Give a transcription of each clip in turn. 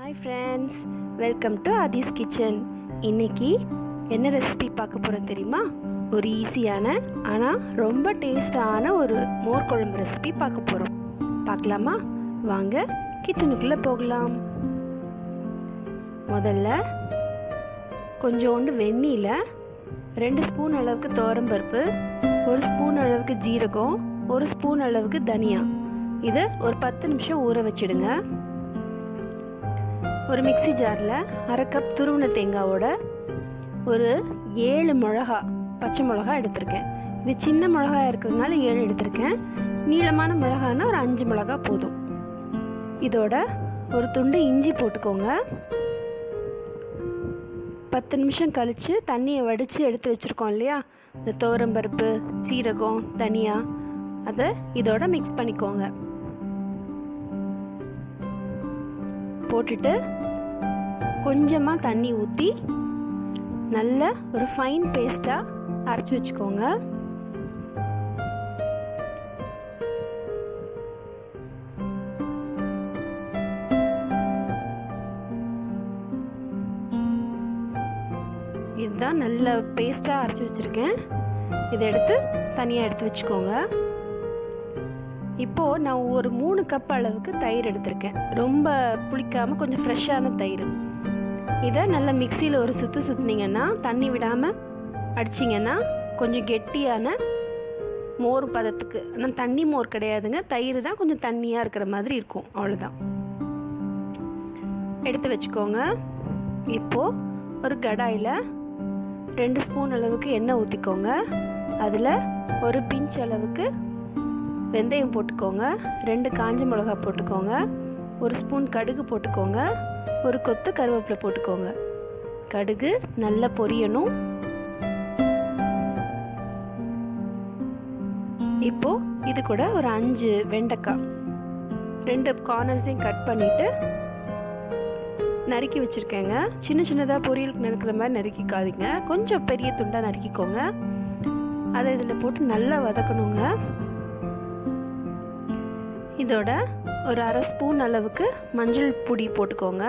Hi friends, welcome to Aadhi's kitchen. இன்னைக்கு என்ன recipe பார்க்க போகிறோம் தெரியுமா? ஒரு ஈஸியான ஆனால் ரொம்ப டேஸ்டான ஒரு மோர் குழம்பு ரெசிபி பார்க்க போகிறோம். பார்க்கலாமா? வாங்க கிச்சனுக்குள்ளே போகலாம். முதல்ல கொஞ்சோண்டு வெந்நீல 2 ஸ்பூன் அளவுக்கு துவரம்பருப்பு, 1 ஸ்பூன் அளவுக்கு ஜீரகம், 1 ஸ்பூன் அளவுக்கு தனியா, இதை ஒரு 10 நிமிஷம் ஊற வச்சிடுங்க. ஒரு மிக்ஸி ஜாரில் 1/2 கப் துருவின தேங்காவோட ஒரு 7 மிளகா, பச்சை மிளகா எடுத்திருக்கேன். இது சின்ன மிளகா இருக்கிறதுனால 7 எடுத்திருக்கேன். நீளமான மிளகானா ஒரு 5 மிளகா போதும். இதோட ஒரு துண்டு இஞ்சி போட்டுக்கோங்க. 10 நிமிஷம் கழித்து தண்ணியை வடித்து எடுத்து வச்சுருக்கோம் இல்லையா, இந்த துவரம்பருப்பு, சீரகம், தனியா, அதை இதோட மிக்ஸ் பண்ணிக்கோங்க. போட்டுட்டு கொஞ்சமாக தண்ணி ஊற்றி நல்ல ஒரு ஃபைன் பேஸ்ட்டாக அரைச்சி வச்சுக்கோங்க. இதுதான் நல்ல பேஸ்ட்டாக அரைச்சி வச்சுருக்கேன். இதை எடுத்து தனியாக எடுத்து வச்சுக்கோங்க. இப்போது நான் ஒரு 3 கப் அளவுக்கு தயிர் எடுத்திருக்கேன். ரொம்ப புளிக்காமல் கொஞ்சம் ஃப்ரெஷ்ஷான தயிர். இதை நல்லா மிக்சியில் ஒரு சுற்று சுற்றினீங்கன்னா, தண்ணி விடாமல் அடிச்சிங்கன்னா கொஞ்சம் கெட்டியான மோர் பதத்துக்கு. ஆனால் தண்ணி மோர் கிடையாதுங்க, தயிர் தான் கொஞ்சம் தண்ணியாக இருக்கிற மாதிரி இருக்கும். அவ்வளோதான். எடுத்து வச்சுக்கோங்க. இப்போது ஒரு கடாயில் 2 ஸ்பூன் அளவுக்கு எண்ணெய் ஊற்றிக்கோங்க. அதில் ஒரு பிஞ்ச் அளவுக்கு வெந்தயம் போட்டுக்கோங்க, 2 காஞ்ச மிளகா போட்டுக்கோங்க, 1 ஸ்பூன் கடுகு போட்டுக்கோங்க, ஒரு கொத்து கருவேப்பிலை போட்டுக்கோங்க. கடுகு நல்லா பொரியணும். இப்போ இது கூட ஒரு 5 வெண்டைக்காய், 2 கார்னர்ஸையும் கட் பண்ணிட்டு நறுக்கி வச்சுருக்கேங்க. சின்ன சின்னதாக பொரியலுக்கு நறுக்கிற மாதிரி நறுக்கிக்காதீங்க, கொஞ்சம் பெரிய துண்டாக நறுக்கிக்கோங்க. அதை இதில் போட்டு நல்லா வதக்கணுங்க. இதோட ஒரு 1/2 ஸ்பூன் அளவுக்கு மஞ்சள் பொடி போட்டுக்கோங்க.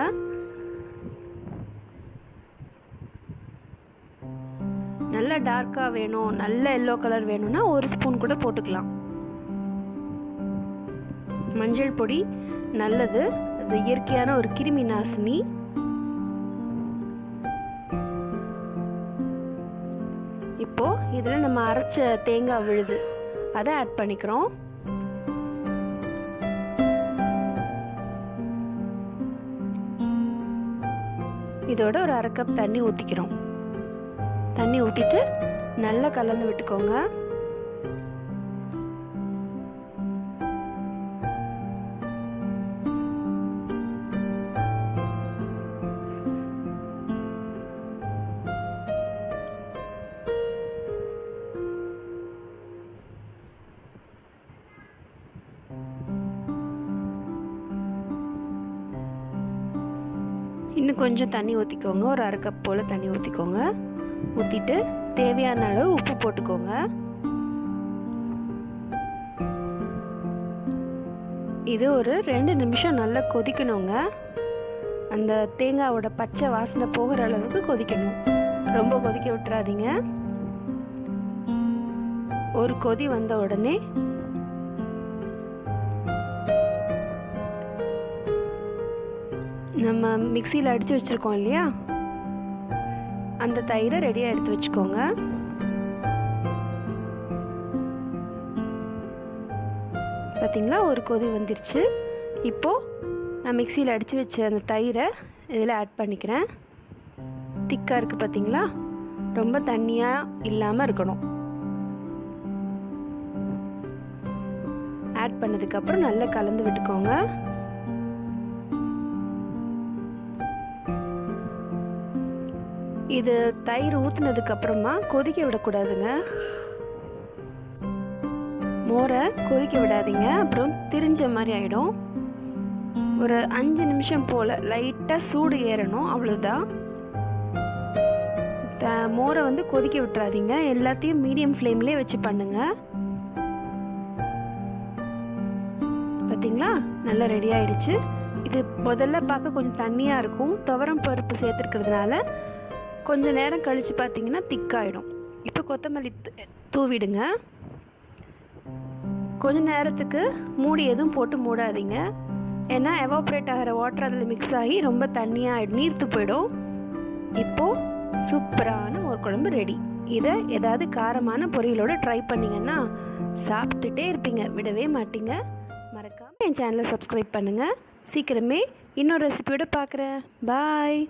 நல்ல டார்க்காக வேணும், நல்ல எல்லோ கலர் வேணும்னா 1 ஸ்பூன் கூட போட்டுக்கலாம். மஞ்சள் பொடி நல்லது, அது இயற்கையான ஒரு கிருமி நாசினி. இப்போ இதில் நம்ம அரைச்ச தேங்காய் விழுது, அதை ஆட் பண்ணிக்கிறோம். இதோட ஒரு 1/2 கப் தண்ணி ஊற்றிக்கிறோம். தண்ணி ஊற்றிட்டு நல்லா கலந்து விட்டுக்கோங்க. இன்னும் கொஞ்சம் தண்ணி ஊற்றிக்கோங்க. ஒரு 1/2 கப் போல் தண்ணி ஊற்றிக்கோங்க. ஊற்றிட்டு தேவையான அளவு உப்பு போட்டுக்கோங்க. இது ஒரு 2 நிமிஷம் நல்லா கொதிக்கணுங்க. அந்த தேங்காயோட பச்சை வாசனை போகிற அளவுக்கு கொதிக்கணும். ரொம்ப கொதிக்க விட்டுறாதீங்க. ஒரு கொதி வந்த உடனே நம்ம மிக்சியில் அடித்து வச்சுருக்கோம் இல்லையா, அந்த தயிரை ரெடியாக எடுத்து வச்சுக்கோங்க. பார்த்தீங்களா, ஒரு கொதி வந்துருச்சு. இப்போது நான் மிக்சியில் அடித்து வச்ச அந்த தயிரை இதில் ஆட் பண்ணிக்கிறேன். திக்காக இருக்குது பார்த்தீங்களா, ரொம்ப தண்ணியாக இல்லாமல் இருக்கணும். ஆட் பண்ணதுக்கப்புறம் நல்லா கலந்து விட்டுக்கோங்க. இது தயிர் ஊற்றுனதுக்கு அப்புறமா கொதிக்க விடக்கூடாதுங்க. மோரை கொதிக்க விடாதீங்க, அப்புறம் திரிஞ்ச மாதிரி ஆகிடும். ஒரு 5 நிமிஷம் போல் லைட்டாக சூடு ஏறணும், அவ்வளோதான். மோரை கொதிக்க விட்டுறாதீங்க. எல்லாத்தையும் மீடியம் ஃப்ளேம்லேயே வச்சு பண்ணுங்க. பார்த்தீங்களா, நல்லா ரெடி ஆயிடுச்சு. இது முதல்ல பார்க்க கொஞ்சம் தண்ணியாக இருக்கும். துவரம் பருப்பு சேர்த்துருக்கிறதுனால கொஞ்சம் நேரம் கழித்து பார்த்தீங்கன்னா திக்காயிடும். இப்போ கொத்தமல்லி தூவிடுங்க. கொஞ்ச நேரத்துக்கு மூடி எதுவும் போட்டு மூடாதீங்க. ஏன்னா எவாப்ரேட் ஆகிற வாட்டர் அதில் மிக்ஸ் ஆகி ரொம்ப தண்ணியாக நீர்த்து போயிடும். இப்போது சூப்பரான மோர்க்குழம்பு ரெடி. இதை ஏதாவது காரமான பொரியலோடு ட்ரை பண்ணிங்கன்னா சாப்பிட்டுட்டே இருப்பீங்க, விடவே மாட்டீங்க. மறக்காமல் என் சேனலை சப்ஸ்கிரைப் பண்ணுங்கள். சீக்கிரமே இன்னொரு ரெசிபியோடு பார்க்குறேன். பாய்.